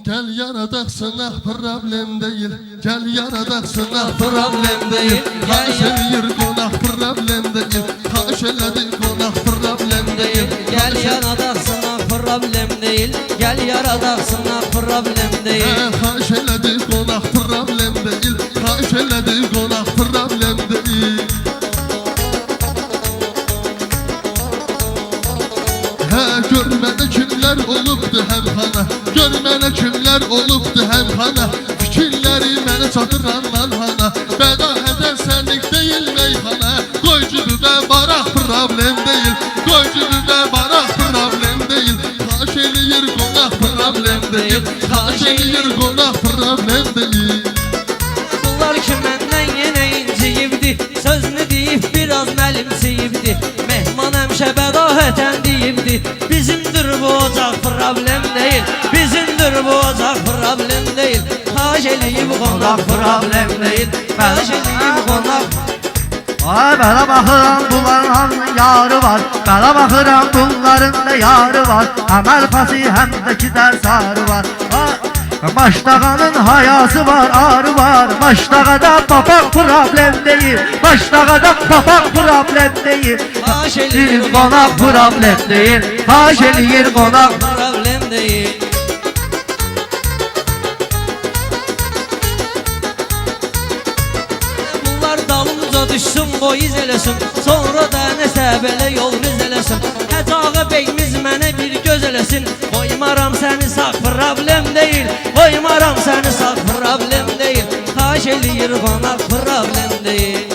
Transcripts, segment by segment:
Gel yaradak sınav problem değil. Gel yaradak sınav problem değil. Haşelir konak problem değil. Haşeledi konak problem değil. Gel yaradak sınav problem değil. Gel yaradak sınav problem değil. Haşeledi konak problem değil. Haşeledi konak problem değil. Görmene kimler olubdu həmxana. Görmene kimler olubdu həmxana. Fikirləri mənə çatıran manhana. Bəda hədərsənlik deyil meyxana. Qoy cübübə baraq problem deyil. Qoy cübübə baraq problem deyil. Xaş eləyir qonaq problem deyil. Xaş eləyir qonaq problem deyil. Bunlar ki məndən yenə inciyibdi. Sözünü deyib biraz məlimsiyibdi. Mehman həmişə bədahətən deyibdi. Bizimdir bu ocaq problem değil. Bizimdir bu ocaq problem değil. Xaş eləyib qonaq problem değil. Xaş eləyib qonaq. Ay bana baxıram bunların hamının yarı var. Bana baxıram bunların da yarı var. Hem elfası hem de kider sarı var. Maştağanın hayası var, ağrı var. Maştağada papak problem değil. Maştağada papak problem değil. Xaş eləyir qonaq problem değil. Xaş eləyir qonaq problem değil. Bunlar dalımca düşsün, boy iz eləsin. Sonra da nəsə belə yol biz eləsin. Həcağı beyimiz mənə bir göz eləsin. Qoymaram səni sağ problem değil. Qoymaram səni sağ problem değil. Xaş eləyir qonaq problem değil.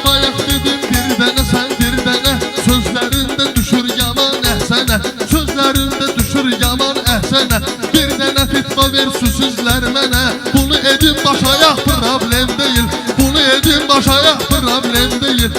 Bayaq dedim bir dənə sən bir dənə. Sözlərində düşür yaman əhsənə. Sözlərində düşür yaman əhsənə. Bir dənə fitva ver süsüzlər mənə. Bunu edin baş ayaq problem deyil. Bunu edin baş ayaq problem deyil.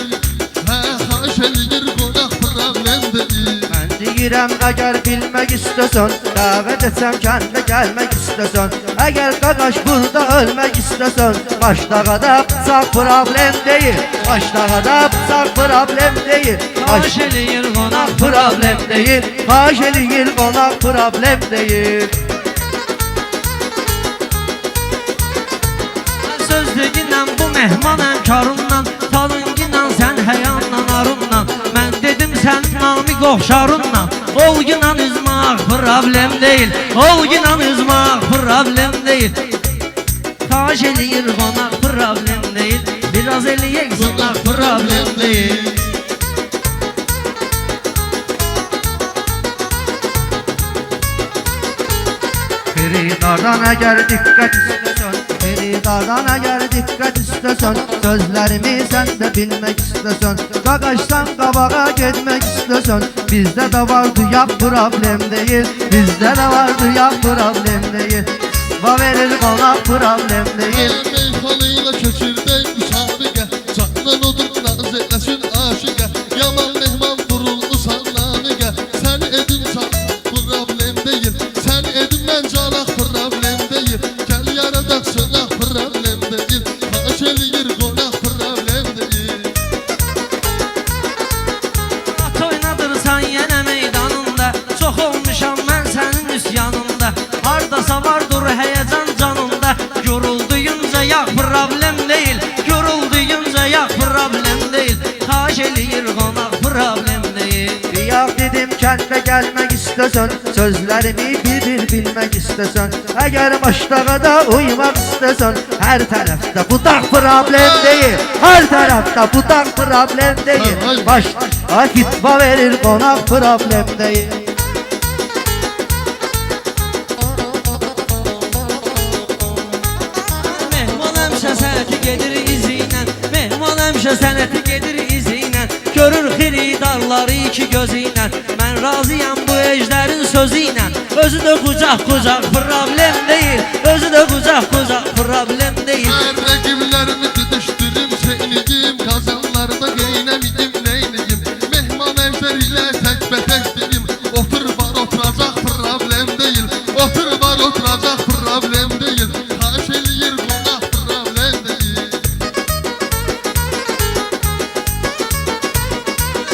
Xaş eləyir qonaq problem deyil. Mən deyirəm əgər bilmək istəsən, dəvət etsəm kəndə gəlmək istəsən. Əgər qaqaş burada ölmək istəsən, Maştağada bıçaq problem deyil. Maştağada bıçaq problem deyil. Xaş eləyir qonaq problem deyil. Xaş eləyir qonaq problem deyil. Sözlüyünlə bu mehman əmkarından, talınqıyla sən həyanla arunla. Mən dedim sən namiq oxşarunla. Olguyla üzmaq problem deyil. Olguyla üzmaq problem deyil. Xaş eləyir qonaq problem deyil. Biraz eləyək qonaq problem deyil. Xiridardan əgər diqqət istəsən, xiridardan əgər diqqət istəsən, sözlərimi sən də bilmək istəsən, qaqaşsan qabağa getmək istəsən, bizdə də var duyaq problem deyil. Bizdə də var duyaq problem deyil. Va verir qonaq problem deyil. Meyxanıyla köçürdək müsabiqə. Candan odur naz eləsin aşiqə. Yaman mehman vuruldu sallaniqə. Sən edin can problem deyil. Sən edin mən calaq problem deyil. Gəl yaradaq sınaq problem deyil. Xaş eləyir qonaq problem deyil. At oynadırsan yenə meydanında. Çox olmuşam mən sənin üsyanında. Hardasa vardır həyəcan canında. Yorulduyunca yağ problem değil. Yorulduyunca yağ problem değil. Xaş eləyir qonaq problem deyil. Diyaq dedim kəndə gəlmək istəsən, sözlərimi bir bilmək istəsən. Əgər Maştağada uymaq istəsən, hər tərəfdə budaq problem deyil. Hər tərəfdə budaq problem deyil. Maştağa fitva verir qonaq problem deyil. Mehman həmişə sənəti gedir izinlə. Mehman həmişə sənəti gedir izinlə. Görür xiridarları iki gözü ilə. Mən razıyam bu ejderin sözü ilə. Özü də qucaq qucaq problem deyil. Özü də qucaq qucaq problem deyil. Mən rəqiblərimi didişdirim seyniyim. Qazanlarda qeynəmiyim neyniyim. Mehman əvzər ilə təkbətək deyim. Otur var oturacaq problem deyil. Otur var oturacaq problem deyil. Xaş eləyir qonaq problem deyil.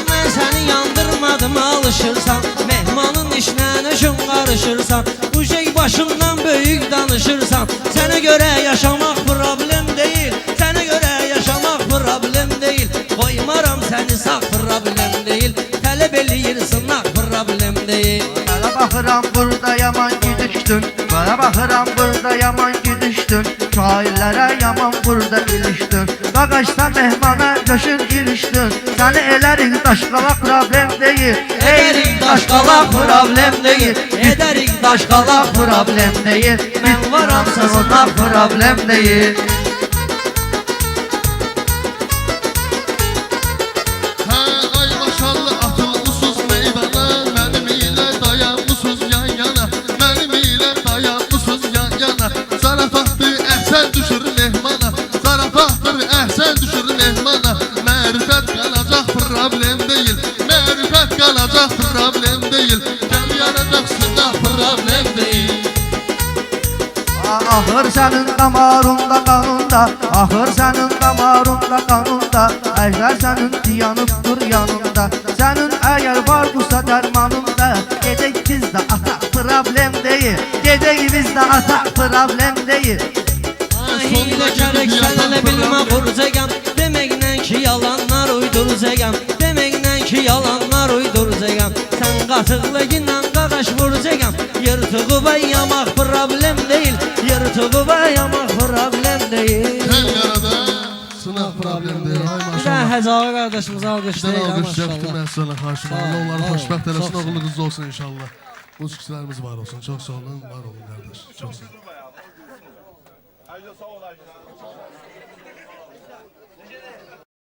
Mən səni yandırmadım alış. alışırsan, mehmanın işinə nöşün qarışırsan, bu şey başından böyük danışırsan, sənə görə yaşamaq problem deyil, sənə görə yaşamaq problem deyil, qoymaram səni sağ problem deyil, tələb eləyir sınaq problem deyil. Bana baxıram burada yaman gidişdün, bana baxıram burada yaman gidişdün, şairlərə yaman burada ilişdin, qaqaşsa mehmana göşün ilişdin, səni elərik daşqalaq problem deyil, Edərik daşqalaq problem deyil, edərik daşqalaq problem deyil, mən varam sana problem deyil. Hə, ay maşallah atılmışsınız meydana, mənim ilə dayanmışsınız yan yana, mənim ilə dayanmışsınız yan yana. Zarafatdır əhsən düşür mehmana, zarafatdır əhsən düşür mehmana. Mərifət qalacaq problem deyil, mərifət qalacaq problem deyil, gəl yanacaqsın problem deyil. Ahır sənin damarında qanında, ahır sənin damarında qanında, əjdər sənin dayanıbdır yanında, sənin əgər var busa dərmanında, gedək biz də ataq problem deyil, gedək biz də ataq problem deyil. Hiylə kərək sənələ bilmə qurcəgəm, deməklə ki yalanlar uydurcəgəm, deməklə ki yalanlar uydurcəgəm, sən qatıqlığınla qaqaş vurcəgəm, yırtığı və yamaq problem deyil, yırtığı və yamaq problem deyil. Gəl yarada, sınaq problem deyil, ay Bir də maşallah. Həcağı qardaşımıza Bizdən alqışlayır alqışlayaq bütün maşallah. məhsullarına xahişim Sağ ol, Allah onları sağ ol, xoşbəxt eləsin, çox oğlu qızlı olsun inşallah. Musiqiçilərimiz var olsun, çox sağ olun, var olun qardaş, çox sağ olun.